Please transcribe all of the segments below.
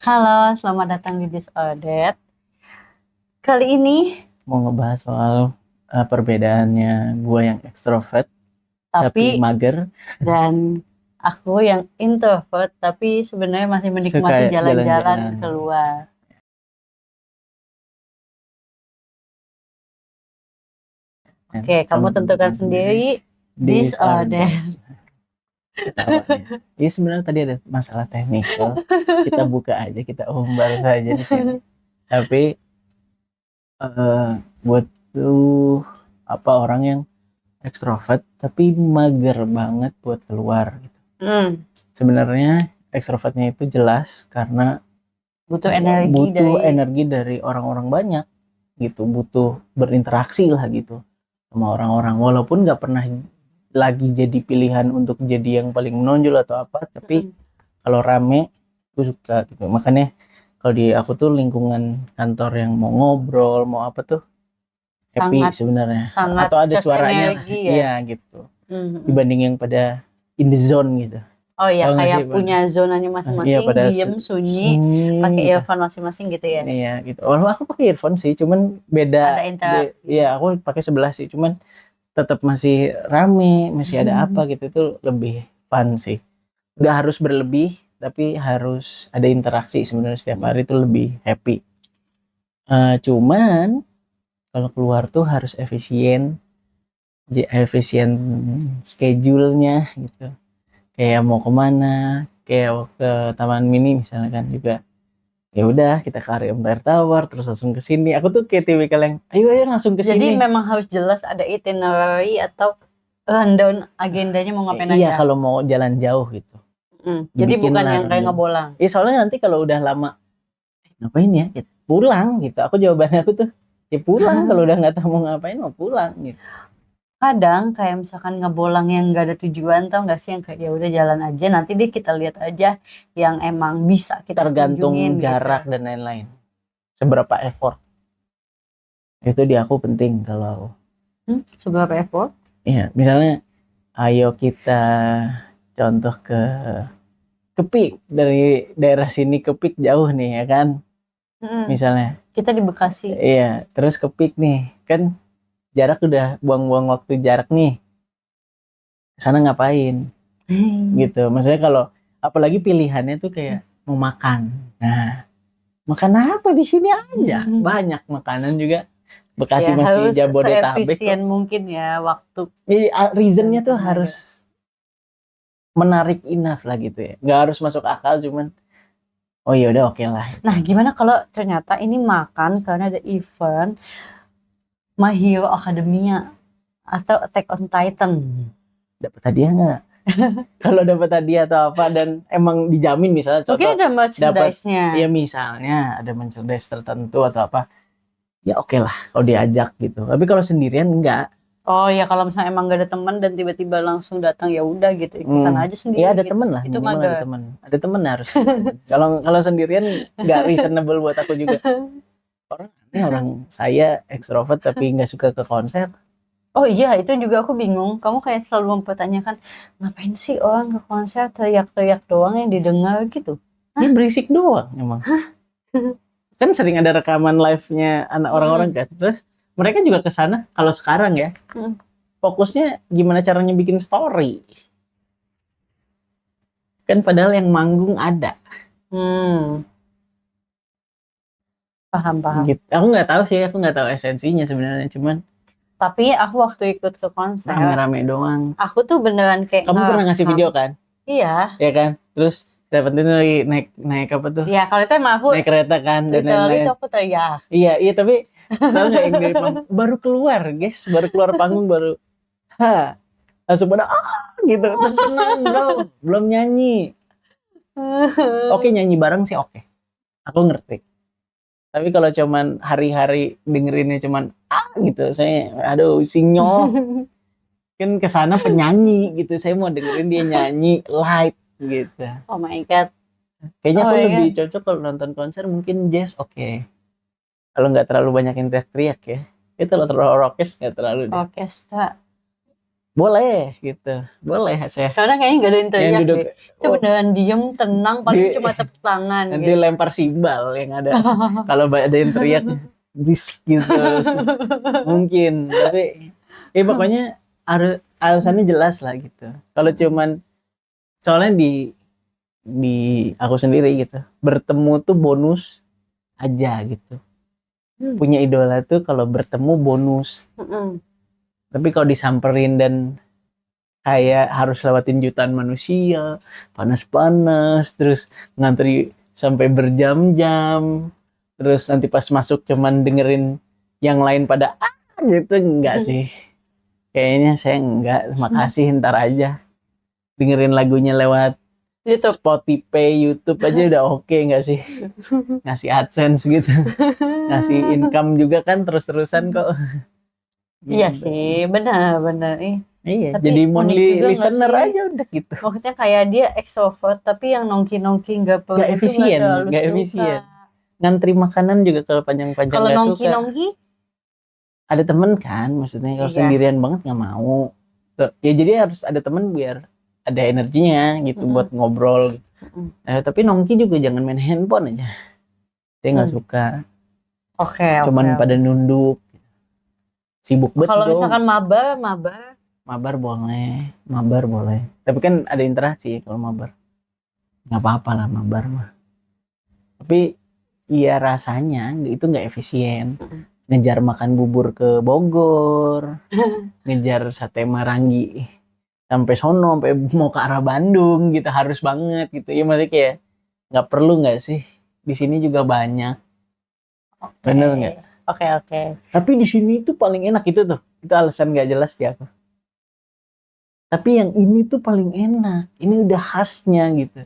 Halo, selamat datang di Disordered. Kali ini, Mau ngebahas soal perbedaannya gue yang ekstrovert tapi tapi mager, dan aku yang introvert, tapi sebenarnya masih menikmati suka jalan-jalan jalan-jalan. keluar. Oke, kamu tentukan sendiri Disordered. Disordered. Ketawanya. Iya sebenarnya tadi ada masalah teknikal. Kita buka aja, kita umbar saja di sini. Tapi buat tuh apa orang yang ekstrovert tapi mager banget buat keluar gitu. Hmm, Sebenarnya ekstrovertnya itu jelas karena butuh energi butuh dari energi dari orang-orang banyak gitu, butuh berinteraksi lah gitu sama orang-orang, walaupun nggak pernah lagi jadi pilihan untuk jadi yang paling menonjol atau apa, tapi kalau rame aku suka gitu. Makanya kalau di aku tuh lingkungan kantor yang mau ngobrol mau apa tuh happy sangat sebenarnya, sangat atau ada cas suaranya lah, energi ya. iya gitu, Hmm. dibanding yang pada in the zone gitu. Oh ya, Tahu nggak kayak sih punya zonanya iya masing-masing, pada diem, sunyi, pakai sunyi gitu. earphone masing-masing gitu ya. Iya gitu. Walau aku pakai earphone sih, cuman beda. Ada interaksi. Iya aku pakai sebelah sih, cuman tetap masih rame, masih ada apa gitu, itu lebih fun sih. Nggak harus berlebih, tapi harus ada interaksi sebenarnya setiap hari itu lebih happy. Cuman kalau keluar tuh harus efisien, efisien schedule-nya gitu. Kayak mau kemana, kayak ke taman mini misalnya kan juga. Ya udah kita ke area Empire Tower terus langsung ke sini. Aku tuh kayak tipikal yang ayo ayo langsung ke Jadi sini. memang harus jelas ada itinerary atau rundown agendanya mau ngapain Iya aja. kalau mau jalan jauh gitu. Jadi Dibikin bukan lah yang kayak rundown. ngebolang. Iya soalnya nanti kalau udah lama ngapain ya? Gitu. Pulang gitu. Aku jawabannya aku tuh ya pulang, kalau udah nggak tahu mau ngapain mau pulang gitu. Kadang kayak misalkan ngebolang yang nggak ada tujuan, tau nggak sih, yang kayak ya udah jalan aja, nanti deh kita lihat aja yang emang bisa kita Tergantung kunjungin gitu. jarak dan lain-lain. Seberapa effort. Itu di aku penting kalau Seberapa effort? iya misalnya ayo kita contoh ke Kepik, dari daerah sini ke Pik jauh nih ya kan, Mm, misalnya. kita di Bekasi. Iya, terus ke Pik nih kan, jarak udah buang-buang waktu jarak nih, sana ngapain gitu. Maksudnya kalau apalagi pilihannya tuh kayak mau makan, nah makan apa di sini aja banyak makanan juga. Ya Bekasi masih harus Jabodetabek seefisien kok. mungkin ya waktu Jadi dan reasonnya tuh tenaga. harus menarik enough lah gitu ya, nggak harus masuk akal, cuman oh ya udah oke lah gitu. Nah, gimana kalau ternyata ini makan karena ada event My Hero Academia atau Attack on Titan? Dapat hadiah nggak? Kalau dapat hadiah atau apa dan emang dijamin, misalnya Mungkin contoh ada dapat, merchandise-nya. ya misalnya ada merchandise tertentu atau apa, ya oke lah kalau diajak gitu. Tapi kalau sendirian enggak. Oh ya, kalau misalnya emang gak ada teman dan tiba-tiba langsung datang, ya udah gitu, ikutan aja Ya sendiri ada gitu. temen lah, Itu minimal mager. ada temen harus ada temen. Kalau kalau sendirian nggak reasonable buat aku juga. Orang aneh, orang saya ekstrovert tapi nggak suka ke konser. Oh iya, itu juga aku bingung. Kamu kayak selalu mempertanyakan, ngapain sih orang ke konser teriak-teriak doang yang didengar gitu? Ini berisik doang emang. Kan sering ada rekaman live-nya anak orang-orang Mm-mm. kan, terus mereka juga ke sana kalau sekarang ya, Mm. fokusnya gimana caranya bikin story. Kan padahal yang manggung ada. Hmm, paham-paham. Gitu. Aku nggak tahu sih, aku nggak tahu esensinya sebenarnya, cuman Tapi aku waktu ikut ke konser, rame-rame doang. aku tuh beneran kayak Kamu pernah ngasih ngerekam. video kan? Iya, Ya kan? Terus Seventeen lagi naik naik apa tuh? ya kalau itu emang aku Naik kereta kan dan literally lain-lain. tuh aku teriak. Iya, iya tapi tahu nggak yang dari panggung baru keluar, guys, baru keluar panggung baru langsung pada gitu. Tenang, bro. Belum nyanyi. Oke, nyanyi bareng sih oke. Aku ngerti. Tapi kalau cuman hari-hari dengerinnya cuman gitu, saya aduh sinyoh. Kan kesana penyanyi gitu, saya mau dengerin dia nyanyi live gitu. Oh my god. Kayaknya Oh aku my lebih god. cocok kalau nonton konser mungkin jazz, oke. Kalau nggak terlalu banyak yang teriak-teriak ya. Itu kalau terlalu rockes nggak terlalu deh. Orkestra. boleh gitu, boleh saya Karena kayaknya nggak ada yang yang teriak duduk. deh. Itu beneran diem, tenang, paling Di- cuma tepuk tangan nanti gitu. lempar simbal yang ada. Kalau ada yang teriak bisik gitu mungkin, tapi pokoknya alasannya jelas lah gitu. Kalau cuman soalnya di aku sendiri gitu, bertemu tuh bonus aja gitu. Punya idola tuh kalau bertemu bonus, Mm-mm. tapi kalau disamperin dan kayak harus lewatin jutaan manusia, panas-panas, terus ngantri sampai berjam-jam, terus nanti pas masuk cuman dengerin yang lain pada gitu, enggak sih. Kayaknya saya enggak, makasih ntar aja. Dengerin lagunya lewat YouTube. Spotify, YouTube aja udah oke enggak sih? Ngasih AdSense gitu. Ngasih income juga kan terus-terusan kok. Iya Gitu. sih, benar-benar. Iya, Tapi jadi unik monthly juga nggak listener sih? aja udah gitu. Maksudnya kayak dia extrovert, tapi yang nongki-nongki nggak Gak itu nggak efisien, terlalu gak suka. efisien. Ngantri makanan juga kalau panjang-panjang Kalau gak suka. nongki-nongki, Ada temen kan, maksudnya kalau iya. sendirian banget gak mau. Tuh, ya jadi harus ada temen biar ada energinya gitu buat Mm-mm. ngobrol. Mm-mm. Tapi nongki juga jangan main handphone aja. Dia nggak Hmm. suka. Oke, oke, Cuman pada oke. nunduk, sibuk bet Kalau bro. misalkan mabar, Mabar boleh, mabar boleh. Tapi kan ada interaksi kalau mabar. Nggak apa-apa lah mabar mah. Tapi iya rasanya itu nggak efisien. mm-mm. Ngejar makan bubur ke Bogor, ngejar sate Marangi sampai sono, sampai mau ke arah Bandung gitu, harus banget gitu. Ya maksudnya kayak nggak perlu nggak sih? Di sini juga banyak, Oke, bener nggak? oke, oke. Tapi di sini tuh paling enak itu tuh, itu alasan nggak jelas ya aku. Tapi yang ini tuh paling enak, ini udah khasnya gitu.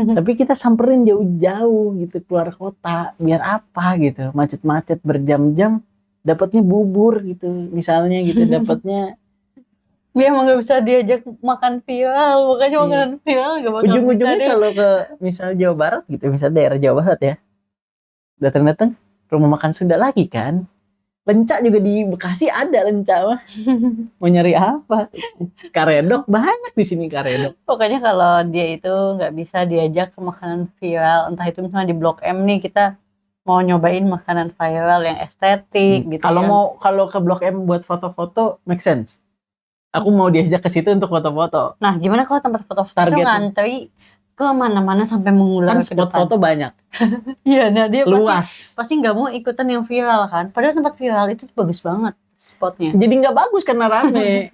Tapi kita samperin jauh-jauh gitu keluar kota, biar apa gitu, macet-macet berjam-jam, dapatnya bubur gitu, misalnya gitu, dapatnya. Dia emang nggak bisa diajak makan viral, makanya Iya. makanan viral nggak bakal bisa Ujung-ujungnya deh. kalau ke misal Jawa Barat gitu, misal daerah Jawa Barat ya, datang-datang rumah makan Sunda lagi kan, lencak juga di Bekasi ada lencak mah, mau nyari apa? Karedok banyak di sini karedok. Pokoknya kalau dia itu nggak bisa diajak ke makanan viral, entah itu misalnya di Blok M nih kita mau nyobain makanan viral yang estetik gitu Kalau yang. mau kalau ke Blok M buat foto-foto make sense. Aku mau diajak ke situ untuk foto-foto. Nah, gimana kalau tempat foto-foto itu Target ngantri ke mana-mana sampai mengular kan ke spot depan? foto banyak, Iya, nah dia pasti luas. pasti nggak mau ikutan yang viral kan. Padahal tempat viral itu tuh bagus banget spotnya. Jadi nggak bagus karena rame,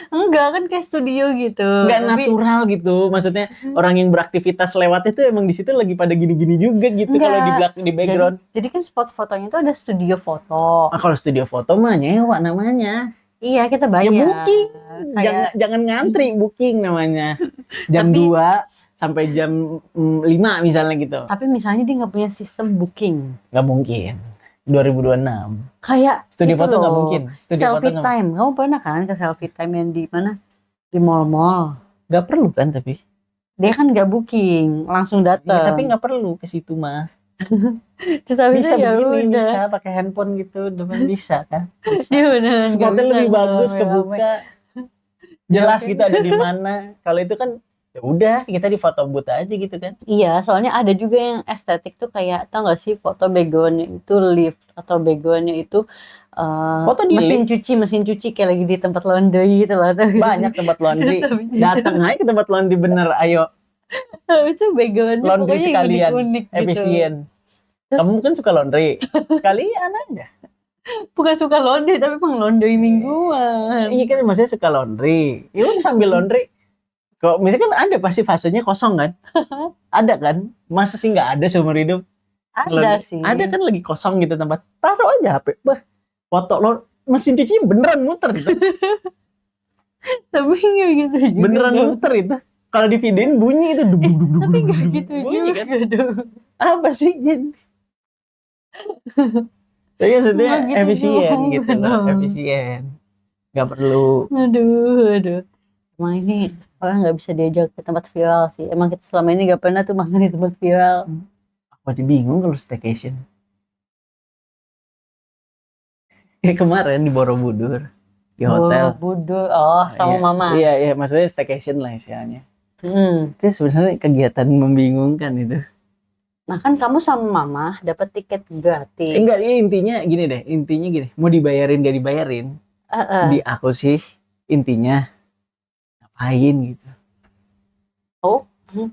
Enggak kan kayak studio gitu. nggak Tapi natural gitu. Maksudnya orang yang beraktivitas lewat itu emang di situ lagi pada gini-gini juga gitu kalau di enggak. belakang di Jadi background. jadi kan spot fotonya itu ada studio foto. Ah, kalau studio foto mah nyewa namanya. Iya, kita Ya bayar. booking. Kayak Jangan ngantri, booking namanya. Jam tapi 2 sampai jam 5 misalnya gitu. tapi misalnya dia nggak punya sistem booking. Nggak mungkin. 2026. Kayak Studio itu foto nggak loh, mungkin. Studio foto selfie nggak. time. Kamu pernah kan ke selfie time yang di mana? Di mall-mall. Nggak perlu kan tapi. Dia kan nggak booking, langsung Ya, tapi dateng. nggak perlu ke situ mah. Terus habis Bisa itu ya begini, udah. bisa pakai handphone gitu, depan bisa kan? Bisa. Dia beneran nggak Spotnya bisa lebih bagus, rame-rame. kebuka, Ya, jelas oke. gitu ada di mana. Kalau itu kan ya udah kita di foto booth aja gitu kan. Iya, soalnya ada juga yang estetik tuh kayak tau gak sih foto backgroundnya itu lift atau backgroundnya itu Foto di lift, mesin cuci kayak lagi di tempat laundry gitu lah. banyak tempat laundry. Habis Datang aja ke tempat laundry bener, ayo itu backgroundnya laundry pokoknya yang sekalian, unik-unik gitu. efisien. Terus Kamu kan suka laundry, sekalian aja. bukan suka laundry tapi emang laundry Iya mingguan. kan maksudnya suka laundry. Ya udah sambil laundry. Kok misalnya kan ada pasti fasenya kosong kan? Ada kan? Masa sih nggak ada seumur hidup? Ada sih. Ada kan lagi kosong gitu tempat. Taruh aja HP. Bah, foto lo mesin cuci beneran muter gitu. Tapi nggak gitu juga Beneran dong. muter itu. Kalau di videoin bunyi itu dug, dug, dug, dug, Tapi dug, nggak dug, gitu bunyi juga kan? dong. Apa sih? Tapi maksudnya Nggak gitu efisien gitu juga loh, dong. efisien. Nggak perlu. Aduh. Emang ini orang nggak bisa diajak ke tempat viral sih. Emang kita selama ini nggak pernah tuh makan di tempat viral. Aku aja bingung kalau staycation. Kayak kemarin di Borobudur. di hotel. Borobudur. Oh, sama Iya, mama. iya, maksudnya staycation lah istilahnya. Hmm. Itu sebenarnya kegiatan membingungkan itu. Nah kan kamu sama mama dapat tiket gratis. Enggak, intinya gini, mau dibayarin gak dibayarin, di Eh. aku sih intinya ngapain gitu. Oh. Hmm.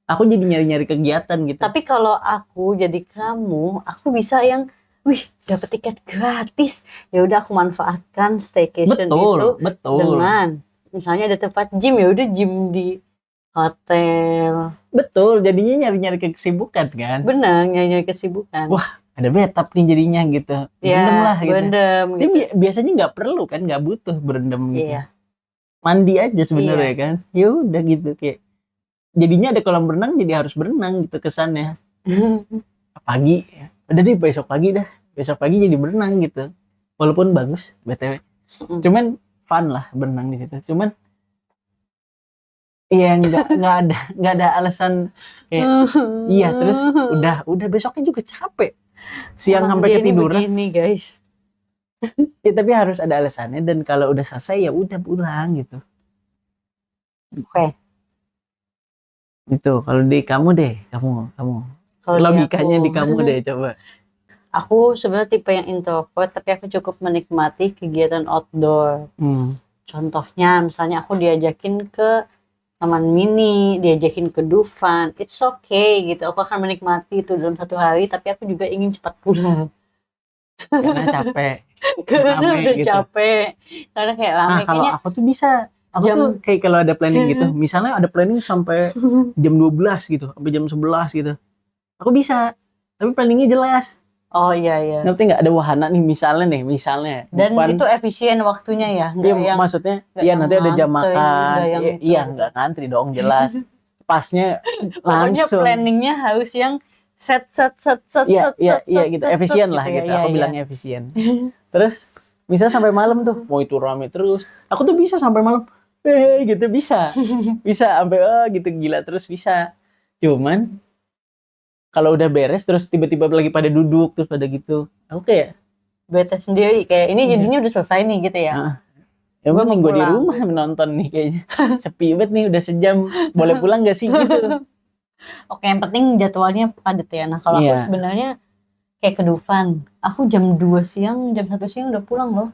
Aku jadi nyari-nyari kegiatan gitu. Tapi kalau aku jadi kamu, aku bisa yang, wih, dapat tiket gratis. Ya udah aku manfaatkan staycation itu Betul. dengan misalnya ada tempat gym, ya udah gym di hotel. Betul, jadinya nyari-nyari kesibukan kan. Benar, nyari kesibukan. Wah, ada bathtub nih jadinya gitu. Berendam Ya, lah gitu. berendam Dia gitu. biasanya nggak perlu kan, nggak butuh berendam gitu. Iya. Mandi aja sebenarnya Iya. kan. Ya udah gitu kayak. Jadinya ada kolam renang jadi harus berenang gitu kesannya. Pagi, udah deh besok pagi dah. Besok pagi jadi berenang gitu. Walaupun bagus BTW. Cuman fun lah berenang di situ. Cuman iya nggak ada alasan kayak iya terus udah besoknya juga capek. Siang Emang sampai dia ini ketiduran. begini, guys. Ya, tapi harus ada alasannya dan kalau udah selesai ya udah pulang gitu. Oke. Itu kalau di kamu deh, kamu Kalau di logikanya aku. di kamu deh coba. Aku sebenarnya tipe yang introvert, tapi aku cukup menikmati kegiatan outdoor. Contohnya, misalnya aku diajakin ke Taman Mini, diajakin ke Dufan, it's okay gitu. Aku akan menikmati itu dalam satu hari, tapi aku juga ingin cepat pulang. Karena capek. Karena Rame udah gitu. capek. Karena kayak rame. Nah kalau Kayaknya aku tuh bisa, aku jam- tuh kayak kalau ada planning gitu, misalnya ada planning sampai jam 12 gitu, sampai jam 11 gitu. Aku bisa, tapi planningnya jelas. Oh iya. Ngerti nggak, ada wahana nih misalnya. Dan Dufan, itu efisien waktunya ya, iya, nggak yang maksudnya nggak iya yang nanti ada jam ngantri, makan, nggak yang itu iya gitu. nggak ngantri dong jelas. Pasnya Pokoknya langsung. planningnya harus yang set Iya gitu, efisien lah gitu. ya. Aku bilangnya efisien. Terus misalnya sampai malam tuh, mau itu rame terus. Aku tuh bisa sampai malam. Gitu bisa. Bisa sampai gitu gila terus bisa. Cuman kalau udah beres terus tiba-tiba lagi pada duduk terus pada gitu. Aku kayak Bete sendiri kayak ini jadinya udah selesai nih gitu ya. ya Gua mau mending gue di pulang. rumah menonton nih kayaknya. Sepi banget nih udah sejam. Boleh pulang gak sih gitu? Oke, yang penting jadwalnya padat ya. Nah, kalau aku Iya. sebenarnya kayak ke Dufan, aku jam 2 siang, jam 1 siang udah pulang loh.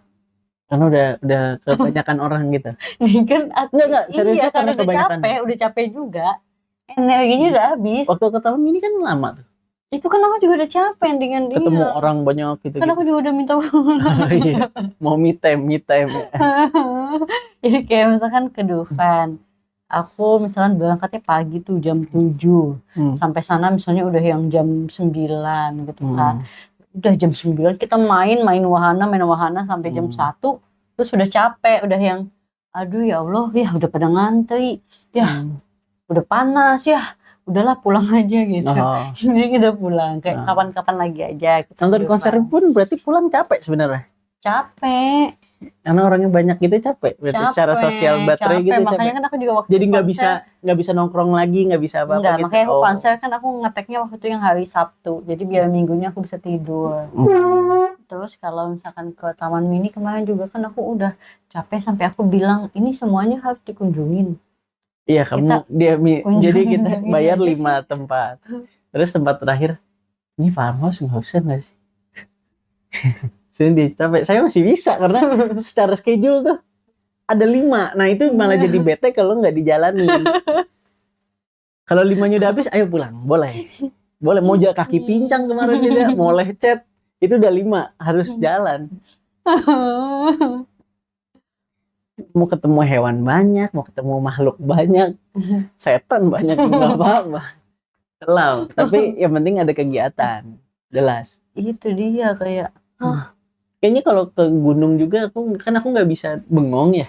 Karena udah kebanyakan orang gitu. Nih kan Enggak, seriusnya iya, karena karena kebanyakan. udah capek juga. Energinya udah habis. Waktu ke taman mini kan lama tuh. Itu kan aku juga udah capek dengan dia. Ketemu orang banyak gitu. Kan aku juga udah minta pulang. Iya. Mau me time ya. Jadi kayak misalkan ke Dufan. Aku misalkan berangkatnya pagi tuh jam 7. Sampai sana misalnya udah yang jam 9 gitu kan. Udah jam 9 kita main wahana sampai jam 1. Terus udah capek, udah yang aduh ya Allah, ya udah pada ngantri. Ya, udah panas ya. Udahlah pulang aja gitu. Jadi kita pulang kayak kapan-kapan lagi aja. Nonton konser pun berarti pulang capek sebenarnya. Capek. Karena orangnya banyak gitu capek. Berarti secara sosial baterai gitu capek. Makanya kan aku juga waktu jadi nggak bisa nongkrong lagi, nggak bisa apa-apa enggak, gitu. makanya aku konser kan aku ngeteknya waktu itu yang hari Sabtu. Jadi biar minggunya aku bisa tidur. Terus kalau misalkan ke Taman Mini kemarin juga kan aku udah capek sampai aku bilang ini semuanya harus dikunjungin. Iya, jadi kita bayar 5 tempat. Terus tempat terakhir, ini farmhouse nggak usah nggak sih? Sini capek. Saya masih bisa karena secara schedule tuh ada 5. Nah itu malah jadi bete kalau nggak dijalanin. Kalau 5-nya udah habis, ayo pulang. Boleh. Mau jalan kaki pincang kemarin juga, mau lecet. Itu udah 5, harus jalan. Mau ketemu hewan banyak, mau ketemu makhluk banyak, setan banyak, nggak apa-apa. Kelau. Tapi yang penting ada kegiatan. Jelas. Itu dia kayak kayaknya kalau ke gunung juga aku nggak bisa bengong ya,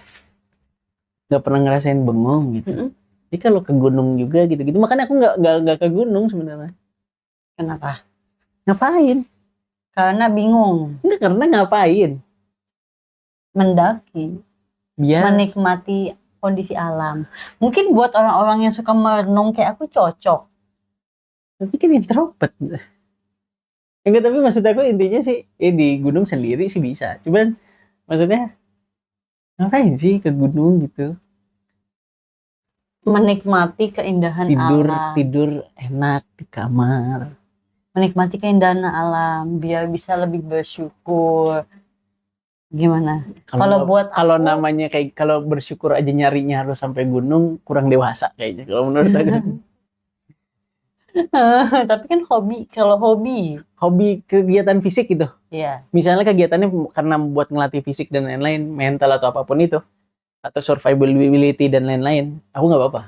nggak pernah ngerasain bengong gitu. Jadi kalau ke gunung juga gitu makanya aku nggak ke gunung sebenarnya. Kenapa? Ngapain? Karena bingung. Enggak, karena ngapain? Mendaki. Biar menikmati kondisi alam. Mungkin buat orang-orang yang suka merenung kayak aku cocok. Tapi kan introvert. Enggak, tapi maksud aku intinya sih di gunung sendiri sih bisa. Cuman maksudnya Ngapain sih ke gunung gitu? Menikmati keindahan Tidur alam. tidur enak di kamar. Menikmati keindahan alam biar bisa lebih bersyukur. Gimana? Kalau buat kalau aku, namanya kayak kalau bersyukur aja nyarinya harus sampai gunung, kurang dewasa kayaknya kalau menurut aku. tapi kan hobi. Kalau hobi, Hobi kegiatan fisik gitu. ya. Misalnya kegiatannya karena buat ngelatih fisik dan lain-lain, mental atau apapun itu, atau survivability dan lain-lain, aku nggak apa-apa.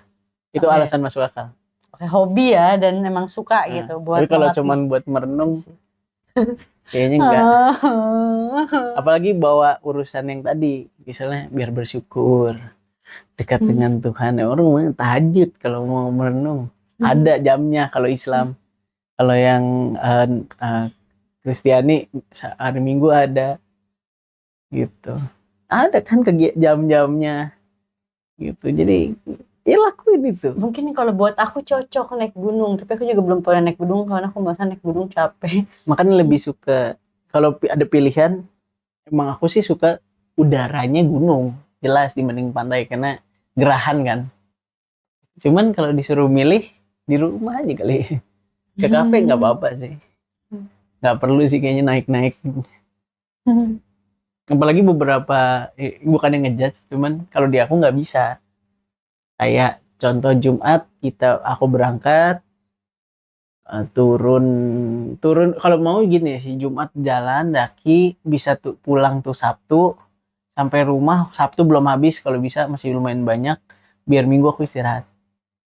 Itu Oke, alasan masuk akal. oke, hobi ya dan emang suka Nah, gitu tapi buat kalau melatih cuman buat merenung, fisik. kayaknya enggak. Apalagi bawa urusan yang tadi, misalnya biar bersyukur, dekat dengan Tuhan. Ya, orang mau tahajud kalau mau merenung. Ada jamnya kalau Islam. Kalau yang eh, Kristiani hari Minggu ada gitu. Ada kan jam-jamnya gitu. Jadi ya lakuin itu. Mungkin kalau buat aku cocok naik gunung, tapi aku juga belum pernah naik gunung karena aku merasa naik gunung capek. Makanya lebih suka kalau ada pilihan, emang aku sih suka udaranya gunung jelas dibanding pantai karena gerahan kan. Cuman kalau disuruh milih di rumah aja kali. Ke kafe nggak apa-apa sih. Nggak perlu sih kayaknya naik-naik. Apalagi beberapa bukan yang ngejudge, cuman kalau di aku nggak bisa. Kayak contoh Jumat aku berangkat turun turun kalau mau gini sih Jumat jalan daki bisa tuh pulang tuh Sabtu sampai rumah Sabtu belum habis kalau bisa masih lumayan banyak biar Minggu aku istirahat.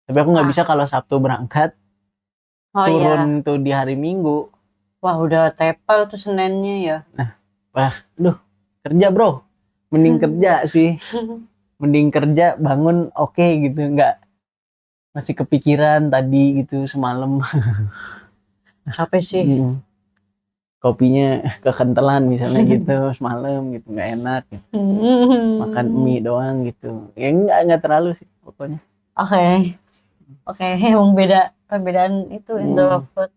Tapi aku nggak bisa kalau Sabtu berangkat Oh turun iya, tuh di hari Minggu. wah udah tepal tuh Seninnya ya. Wah, aduh kerja bro, mending kerja sih, mending kerja bangun oke gitu nggak masih kepikiran tadi gitu semalam. Capek sih. Mm, kopinya kekentelan misalnya gitu semalam gitu nggak enak gitu. Makan mie doang gitu ya nggak terlalu sih pokoknya. Oke, oke, emang beda perbedaan itu Hmm. introvert.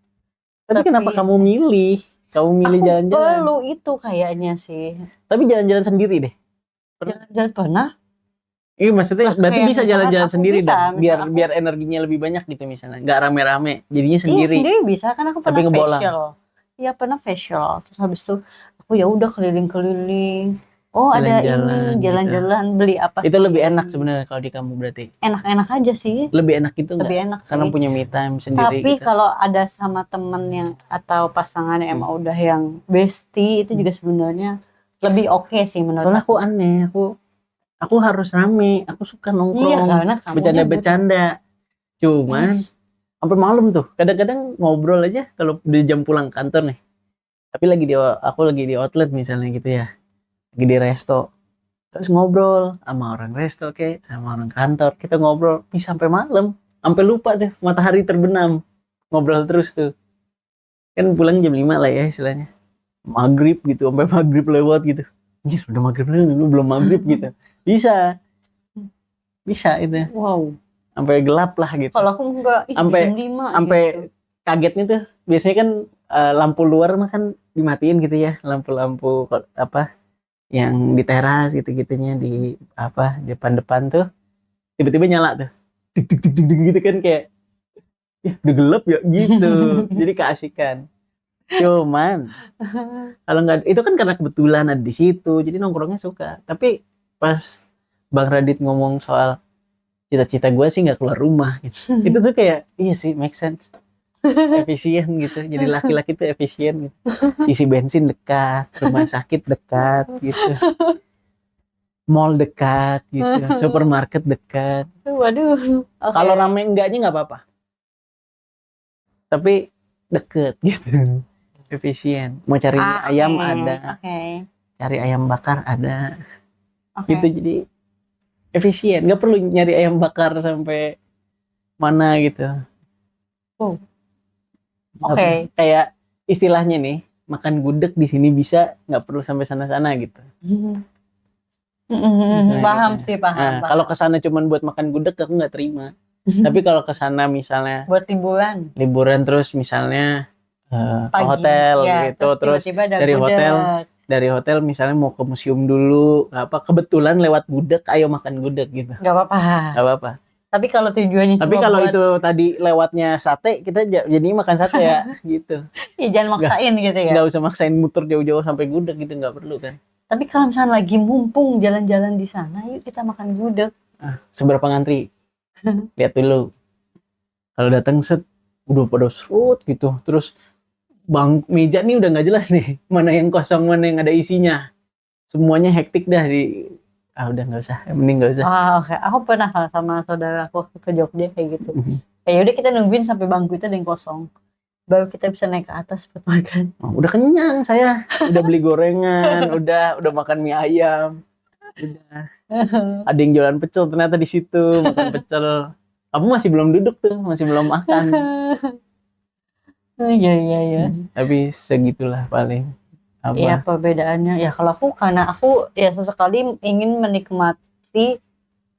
Tapi kenapa Tapi kamu milih aku jalan-jalan perlu itu kayaknya sih. tapi jalan-jalan sendiri deh. Jalan-jalan pernah Iya maksudnya lah berarti kayak bisa misalkan jalan-jalan aku sendiri bisa, dong biar misal aku biar energinya lebih banyak gitu misalnya nggak rame-rame jadinya iya sendiri sendiri bisa kan aku tapi pernah ngebolang. facial. Iya pernah facial. Terus habis itu aku ya udah keliling-keliling. Oh ada ini Jalan-jalan gitu. jalan-jalan beli apa Itu sih lebih yang enak sebenarnya kalau di kamu berarti. enak-enak aja sih. Lebih enak gitu Lebih nggak? enak Karena sih. punya me time sendiri Tapi gitu. kalau ada sama temen yang atau pasangan yang Hmm. emang udah yang bestie itu juga sebenarnya lebih oke sih menurut Soalnya aku aku. aneh, aku harus rame, aku suka Iya nongkrong, karena kamunya butuh bercanda-bercanda. Cuman yes. sampai malam tuh, kadang-kadang ngobrol aja kalau di jam pulang kantor nih. Tapi aku lagi di outlet misalnya gitu ya, lagi di resto. Terus ngobrol sama orang resto kayak sama orang kantor, kita ngobrol bisa sampai malam, sampai lupa tuh matahari terbenam. Ngobrol terus tuh. Kan pulang jam 5 lah ya istilahnya. Maghrib gitu sampai maghrib lewat gitu. Anjir udah maghrib lu belum maghrib gitu. Bisa bisa itu Wow. sampai gelap lah gitu. Kalau aku enggak, ih udah Sampai jam 5 sampai gitu. kagetnya tuh biasanya kan lampu luar mah kan dimatiin gitu ya lampu-lampu apa yang di teras gitu-gitunya di apa depan-depan tuh tiba-tiba nyala tuh dik, dik, dik, dik, dik, gitu kan kayak ya udah gelap ya gitu jadi keasikan. Cuman kalau nggak itu kan karena kebetulan ada di situ jadi nongkrongnya suka tapi pas Bang Radit ngomong soal cita-cita gue sih nggak keluar rumah gitu. Itu tuh kayak iya sih make sense efisien gitu jadi laki-laki tuh efisien gitu isi bensin dekat rumah sakit dekat gitu mall dekat gitu supermarket dekat Waduh. Oke. kalau rame enggaknya nggak apa-apa tapi deket gitu efisien mau cari mie Oke. ayam ada Oke. cari ayam bakar ada Oke. gitu jadi efisien nggak perlu nyari ayam bakar sampai mana gitu. Oh. Nggak Oke. kayak istilahnya nih makan gudeg di sini bisa nggak perlu sampai sana-sana gitu misalnya Paham gitu. sih, paham, Nah, kalau paham. kesana cuman buat makan gudeg aku nggak terima. Tapi kalau kesana misalnya Buat liburan liburan terus misalnya ke pagi hotel ya, gitu, terus terus tiba-tiba ada dari hotel gudeg. dari hotel misalnya mau ke museum dulu, apa kebetulan lewat gudeg, ayo makan gudeg gitu. Nggak apa-apa. Gak apa-apa. Tapi kalau tujuannya Tapi cuma kalau buat, itu tadi lewatnya sate, kita jadi makan sate ya gitu. ya jangan maksain gitu ya. Nggak usah maksain muter jauh-jauh sampai gudeg gitu, nggak perlu kan. Tapi kalau misalnya lagi mumpung jalan-jalan di sana, yuk kita makan gudeg. Seberapa ngantri? Lihat dulu. Kalau datang set udah pada serut gitu. Terus meja nih udah nggak jelas nih. Mana yang kosong, mana yang ada isinya. Semuanya hektik dah udah nggak usah. Mending nggak usah. Oke. Aku pernah kalau sama saudara aku ke Jogja kayak gitu. Ya udah kita nungguin sampai bangku itu ada yang kosong. Baru kita bisa naik ke atas buat makan. Udah kenyang saya. Udah beli gorengan, udah makan mie ayam. Udah. Ada yang jualan pecel ternyata di situ, makan pecel. Kamu masih belum duduk tuh, masih belum makan. Iya. Tapi segitulah paling. Iya, perbedaannya. Ya kalau aku, karena aku ya sesekali ingin menikmati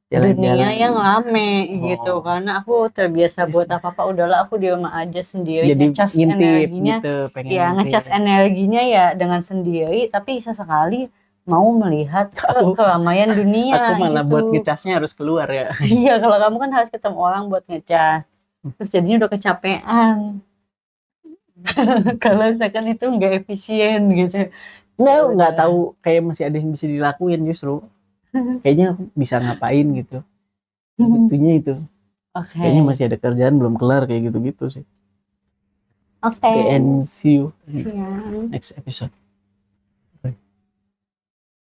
dunia yang rame gitu. Karena aku terbiasa buat apa-apa, udahlah aku di rumah aja sendiri. Jadi ngecas ngintip energinya. gitu, pengen Ya, ngintip. ngecas energinya ya dengan sendiri. Tapi sesekali mau melihat keramaian dunia Aku malah gitu. buat ngecasnya harus keluar ya. Iya, kalau kamu kan harus ketemu orang buat ngecas. Terus jadinya udah kecapean. Kalau misalkan itu nggak efisien gitu. Nggak tahu, kayak masih ada yang bisa dilakuin justru. Kayaknya aku bisa ngapain gitu. Itunya itu. Oke. Kayaknya masih ada kerjaan belum kelar kayak gitu-gitu sih. Oke. And see you Iya. next episode.